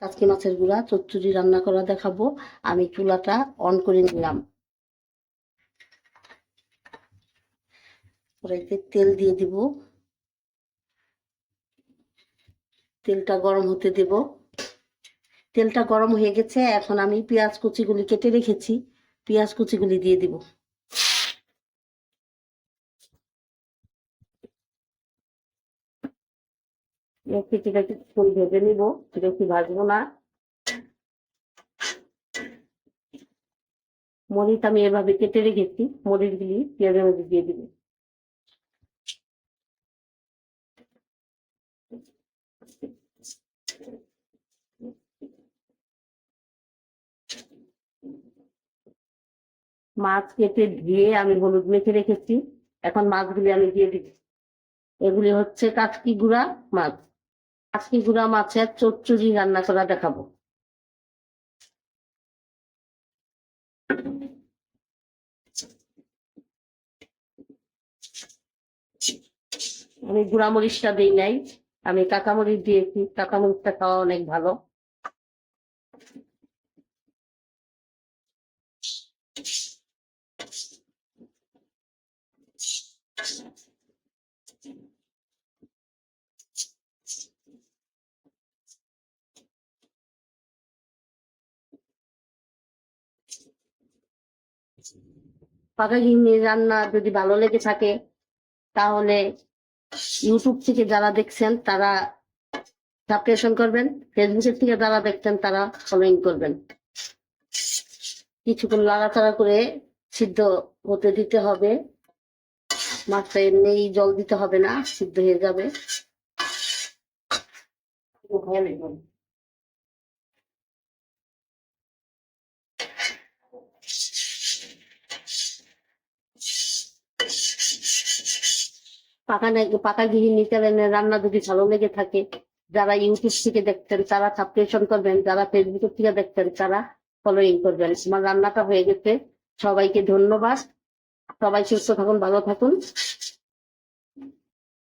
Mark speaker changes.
Speaker 1: কাচকি মাছের গুঁড়া চচ্চড়ি রান্না করা দেখাবো। আমি চুলাটা অন করে নিলাম। কড়াইতে তেল দিয়ে দিব। তেলটা গরম হতে দেব। তেলটা গরম হয়ে গেছে, এখন আমি পেঁয়াজ কুচিগুলি কেটে রেখেছি, পেঁয়াজ কুচিগুলি দিয়ে দিব। ভেজে নিব, বেশি ভাজবো না। মরিচ আমি এভাবে কেটে রেখেছি, মরিচগুলি পেঁয়াজের মধ্যে দিয়ে দিব। মাছ কেটে ধুয়ে আমি হলুদ মেখে রেখেছি, এখন মাছগুলি আমি দিয়ে দিব। এগুলি হচ্ছে কাচকি গুঁড়া মাছ। কাচকি গুঁড়া মাছের চচ্চড়ি রান্না করা দেখাবো। আমি গুঁড়া মরিচটা দিই নাই, আমি কাঁচামরিচ দিয়েছি। কাঁচামরিচটা খাওয়া অনেক ভালো। পাকা ঘিন্নি রান্না যদি ভালো লেগে থাকে তাহলে ইউটিউব থেকে যারা দেখছেন তারা সাবস্ক্রাইব করবেন, ফেসবুকের থেকে যারা দেখছেন তারা ফলোইং করবেন। কিছুক্ষণ নাড়াচাড়া করে সিদ্ধ হতে দিতে হবে। মাছটা এমনি জল দিতে হবে না, সিদ্ধ হয়ে যাবে। পাকা গৃহিণী চ্যানেলের রান্না যদি ভালো লেগে থাকে, যারা ইউটিউব থেকে দেখছেন তারা সাবস্ক্রাইব করবেন, যারা ফেসবুক থেকে দেখছেন তারা ফলোইং করবেন। আমার রান্নাটা হয়ে গেছে। সবাইকে ধন্যবাদ। সবাই সুস্থ থাকুন, ভালো থাকুন।